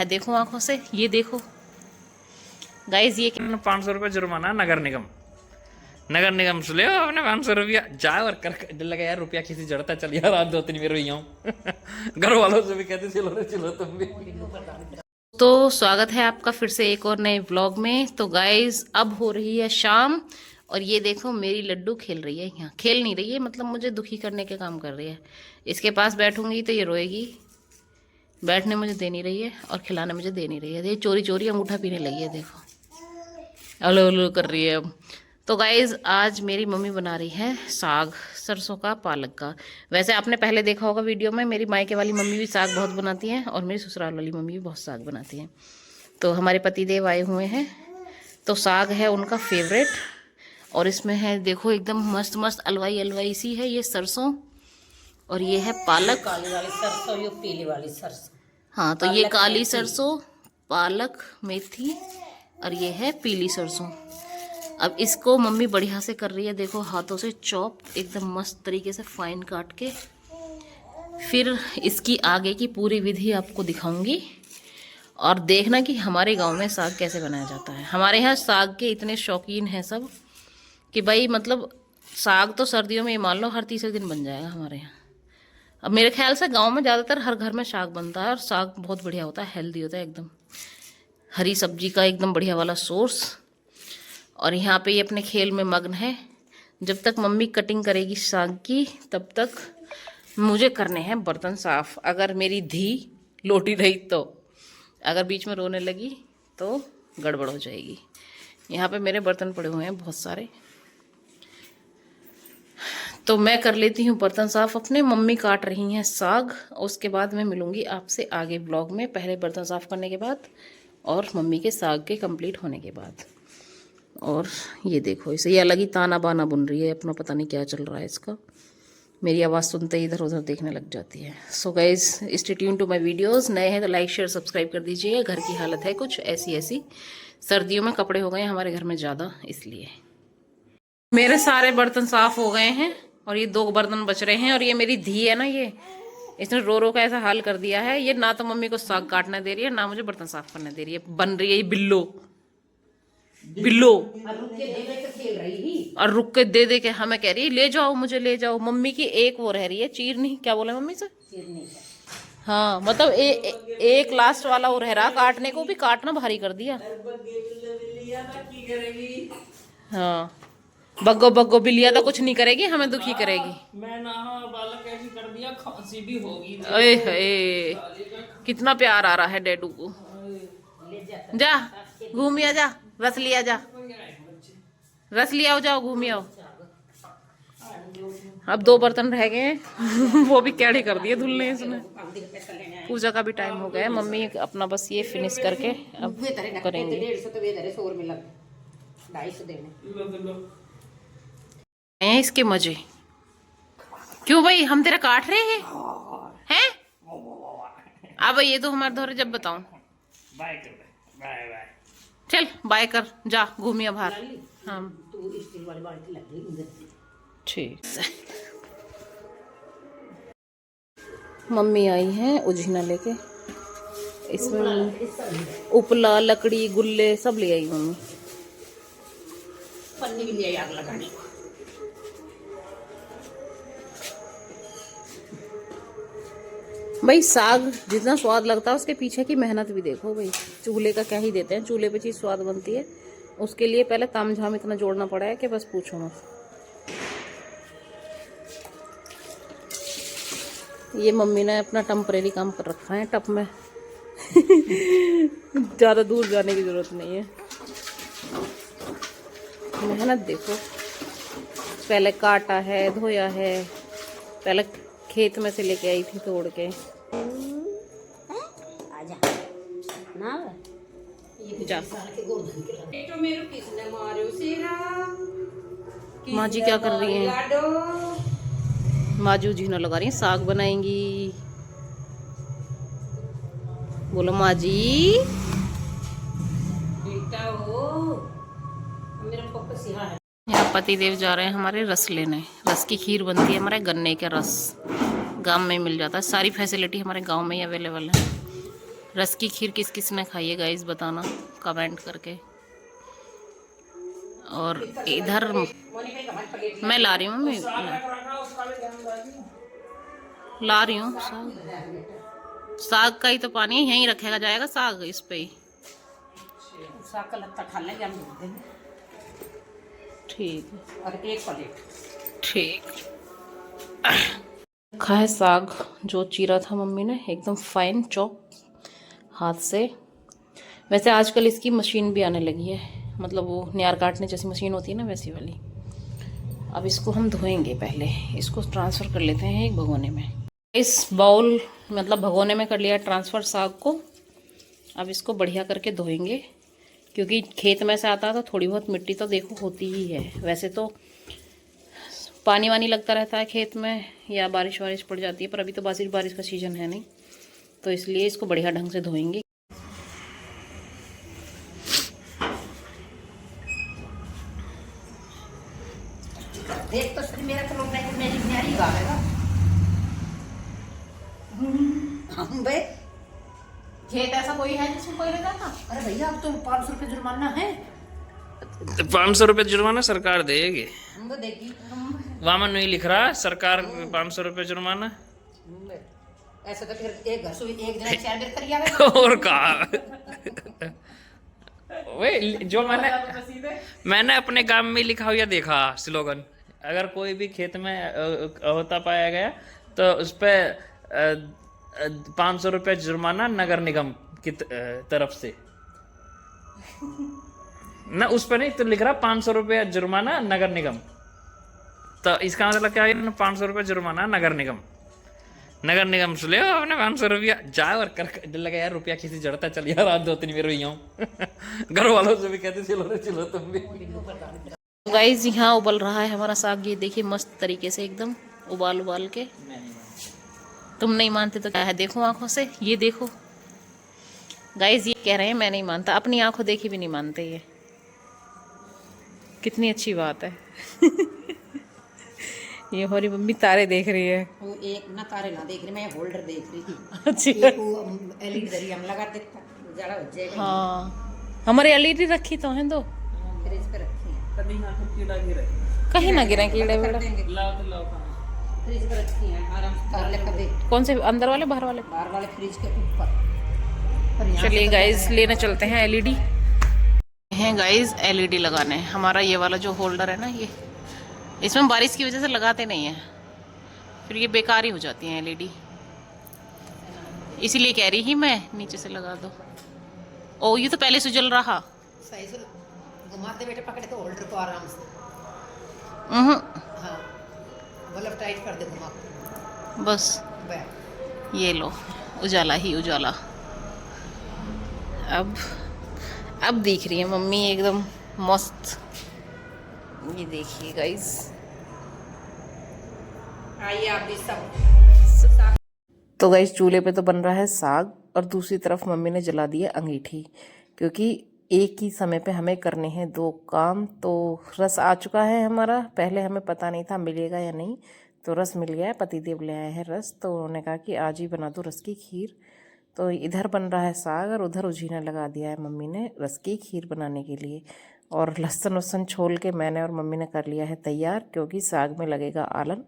है, देखो आंखों से, ये देखो गाइस। ये 500 रुपये जुर्माना नगर निगम से ले आपने 500 रुपया जाओ और कर डर लगा यार, रुपया किसी जड़ता चल यार, रात 2-3 में रोई हूँ। घर वालों से भी कहते चलो तुम भी। तो स्वागत है आपका फिर से एक और नए व्लॉग में। तो गाइस अब हो रही है शाम और ये देखो मेरी लड्डू खेल रही है, यहाँ खेल नहीं रही है, मतलब मुझे दुखी करने के काम कर रही है। इसके पास बैठूंगी तो ये रोएगी, बैठने मुझे दे नहीं रही है और खिलाने मुझे दे नहीं रही है। ये चोरी चोरी अंगूठा पीने लगी है, देखो अलो अलो कर रही है अब। तो गाइज आज मेरी मम्मी बना रही है साग, सरसों का, पालक का। वैसे आपने पहले देखा होगा वीडियो में, मेरी मायके वाली मम्मी भी साग बहुत बनाती हैं और मेरी ससुराल वाली मम्मी भी बहुत साग बनाती हैं। तो हमारे पतिदेव आए हुए हैं तो साग है उनका फेवरेट। और इसमें है देखो एकदम मस्त मस्त अलवाई अलवाई सी है ये सरसों, और ये है पालक। काली वाली सरसों, ये पीली वाली सरसों। हाँ तो ये काली सरसों, पालक, मेथी और ये है पीली सरसों। अब इसको मम्मी बढ़िया से कर रही है, देखो हाथों से चॉप एकदम मस्त तरीके से फाइन काट के। फिर इसकी आगे की पूरी विधि आपको दिखाऊंगी और देखना कि हमारे गांव में साग कैसे बनाया जाता है। हमारे यहाँ साग के इतने शौकीन हैं सब कि भाई मतलब साग तो सर्दियों में ये मान लो हर तीसरे दिन बन जाएगा हमारे यहाँ। अब मेरे ख्याल से गांव में ज़्यादातर हर घर में साग बनता है और साग बहुत बढ़िया होता है, हेल्दी होता है एकदम, हरी सब्जी का एकदम बढ़िया वाला सोर्स। और यहाँ पे ये अपने खेल में मग्न है। जब तक मम्मी कटिंग करेगी साग की तब तक मुझे करने हैं बर्तन साफ़। अगर मेरी धी लोटी रही तो, अगर बीच में रोने लगी तो गड़बड़ हो जाएगी। यहाँ पे मेरे बर्तन पड़े हुए हैं बहुत सारे, तो मैं कर लेती हूँ बर्तन साफ़ अपने। मम्मी काट रही हैं साग, उसके बाद मैं मिलूँगी आपसे आगे ब्लॉग में, पहले बर्तन साफ़ करने के बाद और मम्मी के साग के कंप्लीट होने के बाद। और ये देखो इसे ये अलग ही ताना बाना बुन रही है अपना, पता नहीं क्या चल रहा है इसका। मेरी आवाज़ सुनते ही इधर उधर देखने लग जाती है। So guys stay tune to my videos. नए हैं तो लाइक शेयर सब्सक्राइब कर दीजिए। घर की हालत है कुछ ऐसी ऐसी, सर्दियों में कपड़े हो गए हैं हमारे घर में ज़्यादा, इसलिए। मेरे सारे बर्तन साफ़ हो गए हैं और ये 2 बर्तन बच रहे हैं। और ये मेरी धी है ना, ये इसने रो रो का ऐसा हाल कर दिया है, ये ना तो मम्मी को साग काटने दे रही है ना मुझे बर्तन साफ़ करने दे रही है। बन रही है ये बिल्लो बिल्लो, और रुक के दे दे के हमें कह रही है ले जाओ मुझे ले जाओ। मम्मी की एक वो रह रही है चीरनी, क्या बोले मम्मी से, हाँ मतलब एक लास्ट वाला वो रह रहा काटने को, भी काटना भारी कर दिया। हाँ बग्गो बग्गो बिल्लिया तो कुछ नहीं करेगी, हमें दुखी करेगी। मैं ना बालक ऐसी कर दिया, खांसी भी होगी। अरे कितना प्यार आ रहा है डैडू को। जा घूमिया जा, रस लिया जा, रस लिया हो, जाओ घूमिया हो। अब 2 बर्तन रह गए हैं वो भी कैडी कर दिए धुलने इसने। पूजा का भी टाइम हो गया है, मम्मी अपना बस ये फिनिश करके अब करेंगे। इसके मजे क्यों भाई, हम तेरा काट रहे हैं हैं? अब ये तो हमारे धोरे जब बताऊं। बाय कर, बाय बाय, चल बाय कर, जा घूमिया बाहर। हाँ ठीक है। मम्मी आई है उझीना लेके, इसमें उपला लकड़ी गुल्ले सब ले आई मम्मी। पन्नी भी ले आग लगाने को। भाई साग जितना स्वाद लगता है उसके पीछे की मेहनत भी देखो भाई। चूल्हे का क्या ही देते हैं, चूल्हे पे चीज़ स्वाद बनती है, उसके लिए पहले तामझाम इतना जोड़ना पड़ा है कि बस पूछो मत। ये मम्मी ने अपना टेम्परेरी काम कर रखा है टप में ज़्यादा दूर जाने की ज़रूरत नहीं है। मेहनत देखो, पहले काटा है, धोया है, पहले खेत में से लेके आई थी तोड़ के। आजा ना जा तो मेरे किसने मारे सिरा। माँ जी क्या कर रही हैं? माँ जी उजीना लगा रही हैं, साग बनाएंगी। बोलो माँ जी। बेटा हो मेरा पप्पा सिहा है। यहाँ पतिदेव जा रहे हैं हमारे रस लेने। रस की खीर बनती है हमारे गन्ने के रस, गांव में मिल जाता है, सारी फैसिलिटी हमारे गांव में ही अवेलेबल है। रस की खीर किस किस ने खाई है गाइस बताना कमेंट करके। और इधर मैं ला रही हूँ मम्मी, ला रही हूँ साग। साग का ही तो पानी है, यहीं रखेगा जाएगा साग इस पे ही। साग का लत्ता खा लेंगे हम दूध में। ठीक है, और एक प्लेट। ठीक। रखा है साग जो चीरा था मम्मी ने, एकदम फाइन चॉप हाथ से। वैसे आजकल इसकी मशीन भी आने लगी है, मतलब वो नियार काटने जैसी मशीन होती है ना, वैसी वाली। अब इसको हम धोएंगे, पहले इसको ट्रांसफ़र कर लेते हैं एक भगोने में। इस बाउल मतलब भगोने में कर लिया ट्रांसफ़र साग को। अब इसको बढ़िया करके धोएंगे, क्योंकि खेत में से आता है तो थोड़ी बहुत मिट्टी तो देखो होती ही है। वैसे तो पानी वानी लगता रहता है खेत में या बारिश वारिश पड़ जाती है, पर अभी तो बारिश का सीज़न है नहीं, तो इसलिए इसको बढ़िया ढंग से धोएंगे। देख तो सही, मेरा तो लोग नहीं, मेरी न्यारी गावेगा हम बे। खेत ऐसा कोई है जिसमें कोई रहता था? अरे भैया अब तो 500 रुपये जुर्माना है। 500 रुपये जुर्माना सरकार देगी। हम तो देगी वहाँ में नहीं लिख रहा सरकार 500 रुपये जुर्माना। ऐसा तो फिर एक घर से एक जना 4 बेर करी आवे। और कहा वे जो मैंने अपने गांव में लिखा हुआ देखा स्लोगन, अगर कोई भी खेत में होता पाया गया तो उस पर 500 रुपये जुर्माना नगर निगम की तरफ से। ना उस पर नहीं तो लिख रहा 500 रुपये जुर्माना नगर निगम, तो इसका मतलब क्या है? 500 रुपये जुर्माना नगर निगम। नगर निगम से ले आपने 500 रुपया, जाओ और कर लगा यार रुपया किसी जड़ता चल यार, रात 2-3 में रोई हूँ। घर वालों से भी कहते चलो रे चलो तुम भी। गाइस यहाँ उबल रहा है हमारा साग, ये देखिए मस्त तरीके से एकदम उबाल के। तुम नहीं मानते तो क्या है, देखो आंखों से, ये देखो गाइस, ये कह रहे हैं मैं नहीं मानता, अपनी आंखों देखी भी नहीं मानते। ये कितनी अच्छी बात है। ये हमारी मम्मी तारे देख रही है। वो एक ना तारे ना देख रही, मैं होल्डर देख रही थी। अच्छी एक वो एलईडी दरी हम लगा देता जरा हो जाएगा। हाँ, हमारी एलईडी रखी तो है दो, फ्रिज पे रखी है, कभी ना कीड़ा गिरे, कहीं ना गिरे कीड़े वीड़े। लाओ तो लाओ। फ्रिज पे रखी है आराम से तार लेकर दे। कौन से, अंदर वाले बाहर वाले? बाहर वाले फ्रिज के ऊपर। और यहाँ चलिए से तो गाइस है। लेने चलते हैं एलईडी। हैं गाइस एलईडी लगाने, हमारा ये वाला जो होल्डर है ना, ये इसमें बारिश की वजह से लगाते नहीं हैं, फिर ये बेकार ही हो जाती हैं एलईडी, इसीलिए कह रही ही मैं नीचे से लगा दो। ओ ये तो पहले से जल रहा। सही से घुमाते बेटे, पकड़े तो होल्डर को आराम से। हाँ बल्ब टाइट कर दे घुमा के। बस बस। ये लो, उजाला ही उजाला। अब दिख रही है मम्मी एकदम मस्त, ये देखिए गाइस। आइए आप भी सब। तो गाइस चूल्हे पे तो बन रहा है साग, और दूसरी तरफ मम्मी ने जला दी है अंगीठी, क्योंकि एक ही समय पे हमें करने हैं 2 काम। तो रस आ चुका है हमारा, पहले हमें पता नहीं था मिलेगा या नहीं, तो रस मिल गया है, पतिदेव ले आए हैं रस, तो उन्होंने कहा कि आज ही बना दो रस की खीर। तो इधर बन रहा है साग और उधर उजीना लगा दिया है मम्मी ने रस की खीर बनाने के लिए। और लहसुन वसन छोल के मैंने और मम्मी ने कर लिया है तैयार, क्योंकि साग में लगेगा आलन।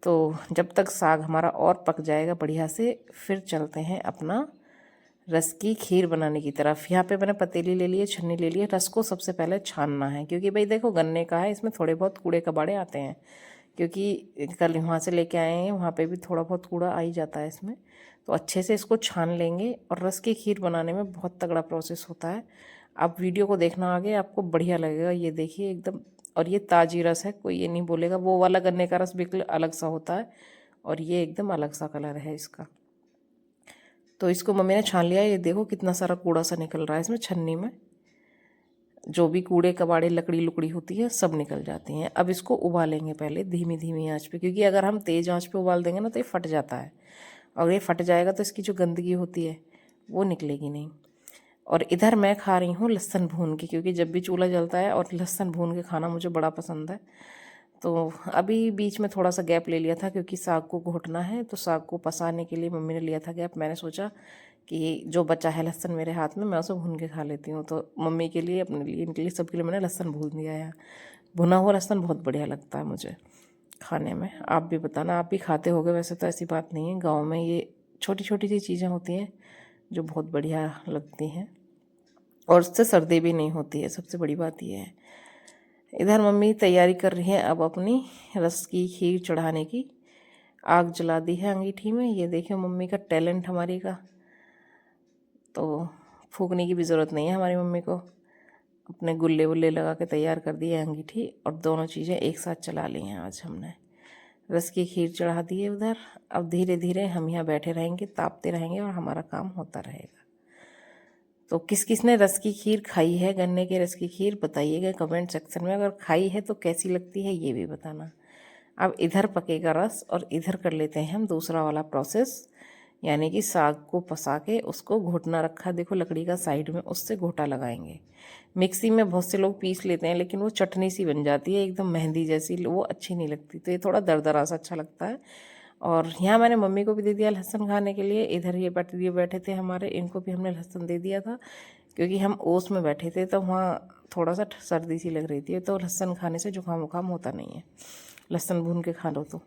तो जब तक साग हमारा और पक जाएगा बढ़िया से, फिर चलते हैं अपना रस की खीर बनाने की तरफ। यहाँ पे मैंने पतीली ले लिए, छन्नी ले लिए। रस को सबसे पहले छानना है, क्योंकि भाई देखो गन्ने का है, इसमें थोड़े बहुत कूड़े कबाड़े आते हैं, क्योंकि कल वहाँ से लेके आए हैं, वहाँ पे भी थोड़ा बहुत कूड़ा आ ही जाता है इसमें। तो अच्छे से इसको छान लेंगे। और रस की खीर बनाने में बहुत तगड़ा प्रोसेस होता है, आप वीडियो को देखना आगे, आपको बढ़िया लगेगा। ये देखिए एकदम, और ये ताज़ी रस है, कोई ये नहीं बोलेगा वो वाला गन्ने का रस बिल्कुल अलग सा होता है, और ये एकदम अलग सा कलर है इसका। तो इसको मम्मी ने छान लिया। ये देखो कितना सारा कूड़ा सा निकल रहा है इसमें, छन्नी में जो भी कूड़े कबाड़े लकड़ी लुकड़ी होती है सब निकल जाती हैं। अब इसको उबालेंगे पहले धीमी धीमी आंच पे, क्योंकि अगर हम तेज़ आंच पे उबाल देंगे ना तो ये फट जाता है, और ये फट जाएगा तो इसकी जो गंदगी होती है वो निकलेगी नहीं। और इधर मैं खा रही हूँ लहसुन भून के, क्योंकि जब भी चूल्हा जलता है और लहसुन भून के खाना मुझे बड़ा पसंद है। तो अभी बीच में थोड़ा सा गैप ले लिया था, क्योंकि साग को घोटना है, तो साग को पसाने के लिए मम्मी ने लिया था गैप। मैंने सोचा कि जो बचा है लहसुन मेरे हाथ में मैं उसे भून के खा लेती हूँ। तो मम्मी के लिए, अपने लिए, इनके लिए, सबके लिए मैंने लहसुन भून दिया है। भुना हुआ लहसुन बहुत बढ़िया लगता है मुझे खाने में। आप भी बताना, आप भी खाते होगे। वैसे तो ऐसी बात नहीं है, गाँव में ये छोटी छोटी सी चीज़ें होती हैं जो बहुत बढ़िया लगती हैं और उससे सर्दी भी नहीं होती है, सबसे बड़ी बात ये है। इधर मम्मी तैयारी कर रही है अब अपनी रस की खीर चढ़ाने की। आग जला दी है अंगीठी में। ये देखिए मम्मी का टैलेंट हमारी का। तो फूकने की भी ज़रूरत नहीं है हमारी मम्मी को, अपने गुल्ले वुल्ले लगा के तैयार कर दी है अंगीठी और दोनों चीज़ें एक साथ चला ली हैं आज हमने। रस की खीर चढ़ा दी है उधर। अब धीरे धीरे हम यहाँ बैठे रहेंगे, तापते रहेंगे और हमारा काम होता रहेगा। तो किस किस ने रस की खीर खाई है, गन्ने के रस की खीर, बताइएगा कमेंट सेक्शन में। अगर खाई है तो कैसी लगती है ये भी बताना। अब इधर पकेगा रस और इधर कर लेते हैं हम दूसरा वाला प्रोसेस, यानी कि साग को पसा के उसको घोटना रखा, देखो लकड़ी का साइड में, उससे घोटा लगाएंगे। मिक्सी में बहुत से लोग पीस लेते हैं लेकिन वो चटनी सी बन जाती है एकदम मेहंदी जैसी, वो अच्छी नहीं लगती। तो ये थोड़ा दरदरा सा अच्छा लगता है। और यहाँ मैंने मम्मी को भी दे दिया लहसुन खाने के लिए। इधर ये बैठे थे हमारे, इनको भी हमने लहसुन दे दिया था क्योंकि हम ओस में बैठे थे तो वहाँ थोड़ा सा सर्दी सी लग रही थी। तो लहसुन खाने से जुकाम वुकाम होता नहीं है, लहसुन भून के खा लो तो।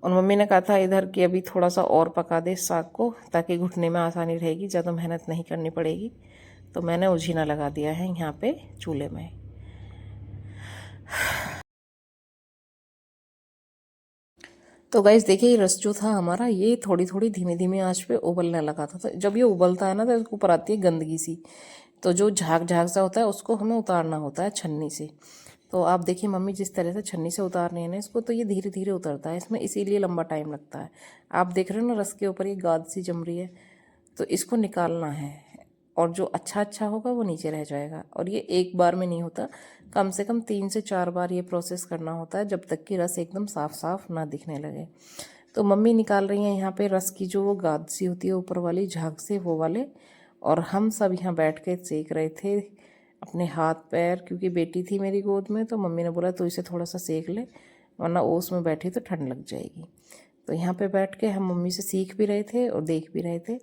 और मम्मी ने कहा था इधर कि अभी थोड़ा सा और पका दे साग को ताकि घुटने में आसानी रहेगी, ज़्यादा मेहनत नहीं करनी पड़ेगी। तो मैंने उजीना लगा दिया है यहाँ पे चूल्हे में। तो गाइस देखिए रस जो था हमारा, ये थोड़ी थोड़ी धीमी धीमी आंच पे उबलने लगा था। तो जब ये उबलता है ना तो इसके ऊपर आती है गंदगी सी, तो जो झाग झाग सा होता है उसको हमें उतारना होता है छन्नी से। तो आप देखिए मम्मी जिस तरह से छन्नी से उतार रही है ना इसको, तो ये धीरे धीरे उतरता है इसमें, इसीलिए लंबा टाइम लगता है। आप देख रहे हो ना रस के ऊपर ये गाद सी जम रही है, तो इसको निकालना है और जो अच्छा अच्छा होगा वो नीचे रह जाएगा। और ये एक बार में नहीं होता, कम से कम 3 से 4 बार ये प्रोसेस करना होता है जब तक कि रस एकदम साफ साफ ना दिखने लगे। तो मम्मी निकाल रही हैं यहाँ पे रस की जो वो गाद सी होती है ऊपर वाली झाग से, वो वाले। और हम सब यहाँ बैठ के सेक रहे थे अपने हाथ पैर, क्योंकि बेटी थी मेरी गोद में। तो मम्मी ने बोला तो इसे थोड़ा सा सेक ले वरना ओस में बैठी तो ठंड लग जाएगी। तो यहाँ पे बैठ के हम मम्मी से सीख भी रहे थे और देख भी रहे थे,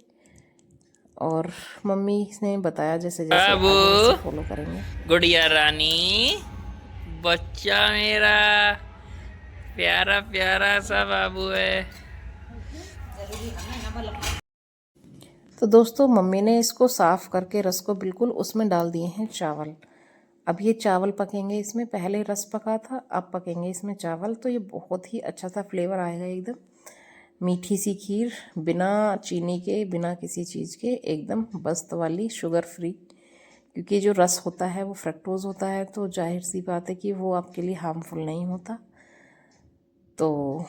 और मम्मी ने बताया जैसे जैसे आगे वैसे फॉलो करेंगे। गुड़िया रानी, बच्चा मेरा प्यारा प्यारा सा बाबू है। तो दोस्तों मम्मी ने इसको साफ़ करके रस को बिल्कुल उसमें डाल दिए हैं चावल। अब ये चावल पकेंगे इसमें, पहले रस पका था अब पकेंगे इसमें चावल। तो ये बहुत ही अच्छा सा फ्लेवर आएगा, एकदम मीठी सी खीर, बिना चीनी के, बिना किसी चीज़ के, एकदम मस्त वाली, शुगर फ्री। क्योंकि जो रस होता है वो फ्रक्टोज होता है, तो जाहिर सी बात है कि वो आपके लिए हार्मफुल नहीं होता। तो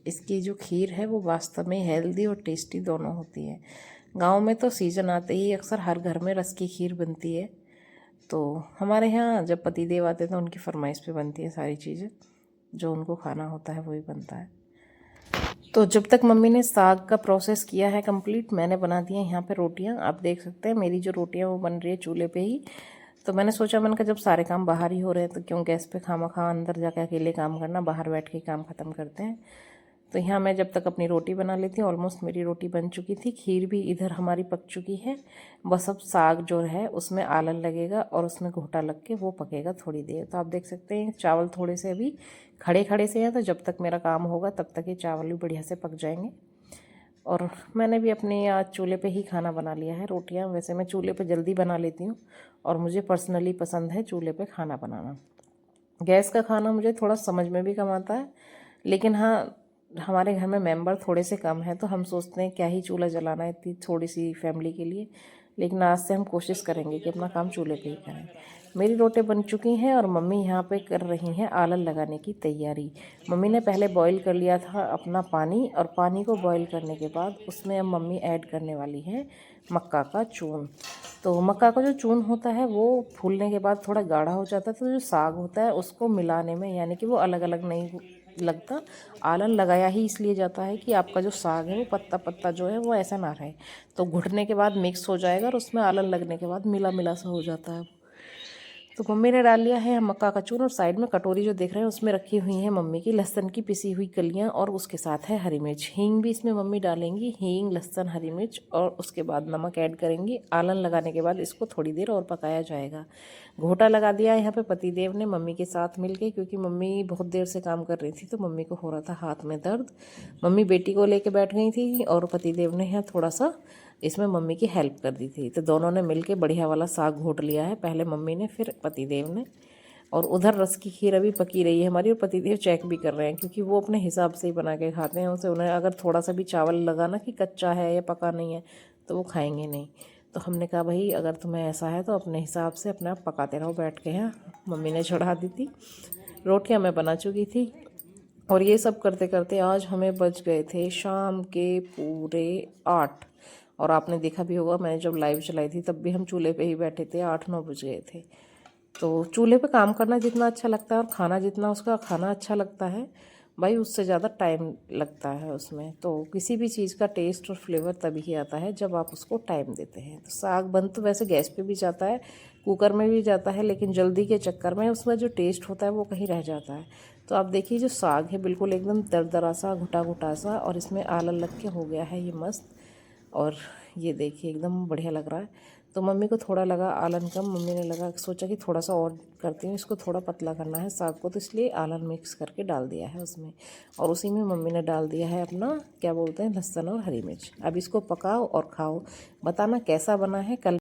इसकी जो खीर है वो वास्तव में हेल्दी और टेस्टी दोनों होती है। गांव में तो सीज़न आते ही अक्सर हर घर में रस की खीर बनती है। तो हमारे यहाँ जब पतिदेव आते हैं तो उनकी फरमाइश पे बनती है सारी चीज़ें, जो उनको खाना होता है वही बनता है। तो जब तक मम्मी ने साग का प्रोसेस किया है कंप्लीट, मैंने बना दी है यहाँ पे रोटियाँ। आप देख सकते हैं मेरी जो रोटियाँ वो बन रही है चूल्हे पे ही। तो मैंने सोचा, मैंने कहा जब सारे काम बाहर ही हो रहे हैं तो क्यों गैस पे खामा अंदर जाके अकेले काम करना, बाहर बैठ के काम ख़त्म करते हैं। तो यहाँ मैं जब तक अपनी रोटी बना लेती हूँ। ऑलमोस्ट मेरी रोटी बन चुकी थी, खीर भी इधर हमारी पक चुकी है। बस अब साग जो है उसमें आलन लगेगा और उसमें घोटा लग के वो पकेगा थोड़ी देर। तो आप देख सकते हैं चावल थोड़े से अभी खड़े खड़े से हैं, तो जब तक मेरा काम होगा तब तक ये चावल भी बढ़िया से पक जाएंगे। और मैंने भी अपने आज चूल्हे पे ही खाना बना लिया है। रोटियाँ वैसे मैं चूल्हे पे जल्दी बना लेती हूँ और मुझे पर्सनली पसंद है चूल्हे पे खाना बनाना। गैस का खाना मुझे थोड़ा समझ में भी कम आता है, लेकिन हाँ हमारे घर में मेंबर थोड़े से कम हैं तो हम सोचते हैं क्या ही चूल्हा जलाना है इतनी थोड़ी सी फैमिली के लिए। लेकिन आज से हम कोशिश करेंगे कि अपना काम चूल्हे पे ही करें। मेरी रोटी बन चुकी हैं और मम्मी यहाँ पे कर रही हैं आलन लगाने की तैयारी। मम्मी ने पहले बॉईल कर लिया था अपना पानी, और पानी को बॉईल करने के बाद उसमें अब मम्मी ऐड करने वाली है मक्का का चून। तो मक्का का जो चून होता है वो फूलने के बाद थोड़ा गाढ़ा हो जाता है, तो जो साग होता है उसको मिलाने में, यानी कि वो अलग अलग नहीं लगता। आलन लगाया ही इसलिए जाता है कि आपका जो साग है वो पत्ता पत्ता जो है वो ऐसा ना रहे, तो घुटने के बाद मिक्स हो जाएगा और उसमें आलन लगने के बाद मिला मिला सा हो जाता है। तो मम्मी ने डाल लिया है मक्का का चूर्ण और साइड में कटोरी जो देख रहे हैं उसमें रखी हुई है मम्मी की लहसुन की पिसी हुई कलियां और उसके साथ है हरी मिर्च। हींग भी इसमें मम्मी डालेंगी, हींग, लहसुन, हरी मिर्च और उसके बाद नमक ऐड करेंगी। आलन लगाने के बाद इसको थोड़ी देर और पकाया जाएगा। घोटा लगा दिया यहाँ पे पतिदेव ने मम्मी के साथ मिलके, क्योंकि मम्मी बहुत देर से काम कर रही थी तो मम्मी को हो रहा था हाथ में दर्द। मम्मी बेटी को लेके बैठ गई थी और पतिदेव ने यहाँ थोड़ा सा इसमें मम्मी की हेल्प कर दी थी। तो दोनों ने मिलके बढ़िया वाला साग घोट लिया है, पहले मम्मी ने फिर पतिदेव ने। और उधर रस की खीर अभी पकी रही है हमारी और पतिदेव चेक भी कर रहे हैं, क्योंकि वो अपने हिसाब से ही बना के खाते हैं। उसे उन्हें अगर थोड़ा सा भी चावल लगा ना कि कच्चा है या पका नहीं है तो वो खाएंगे नहीं। तो हमने कहा भाई अगर तुम्हें ऐसा है तो अपने हिसाब से अपने आप पकाते रहो बैठ के। यहाँ मम्मी ने चढ़ा दी थी, रोटियाँ मैं बना चुकी थी और ये सब करते करते आज हमें बज गए थे शाम के पूरे 8। और आपने देखा भी होगा मैंने जब लाइव चलाई थी तब भी हम चूल्हे पे ही बैठे थे, 8-9 बज गए थे। तो चूल्हे पे काम करना जितना अच्छा लगता है और खाना जितना उसका खाना अच्छा लगता है भाई, उससे ज़्यादा टाइम लगता है उसमें। तो किसी भी चीज़ का टेस्ट और फ्लेवर तभी ही आता है जब आप उसको टाइम देते हैं। तो साग बन तो वैसे गैस पे भी जाता है, कुकर में भी जाता है, लेकिन जल्दी के चक्कर में उसमें जो टेस्ट होता है वो कहीं रह जाता है। तो आप देखिए जो साग है बिल्कुल एकदम दरदरा सा, घुटा घुटा सा, और इसमें आलन लग के हो गया है ये मस्त। और ये देखिए एकदम बढ़िया लग रहा है। तो मम्मी को थोड़ा लगा आलन कम, मम्मी ने सोचा कि थोड़ा सा और करती हूँ, इसको थोड़ा पतला करना है साग को, तो इसलिए आलन मिक्स करके डाल दिया है उसमें। और उसी में मम्मी ने डाल दिया है अपना क्या बोलते हैं लहसुन और हरी मिर्च। अब इसको पकाओ और खाओ, बताना कैसा बना है। कल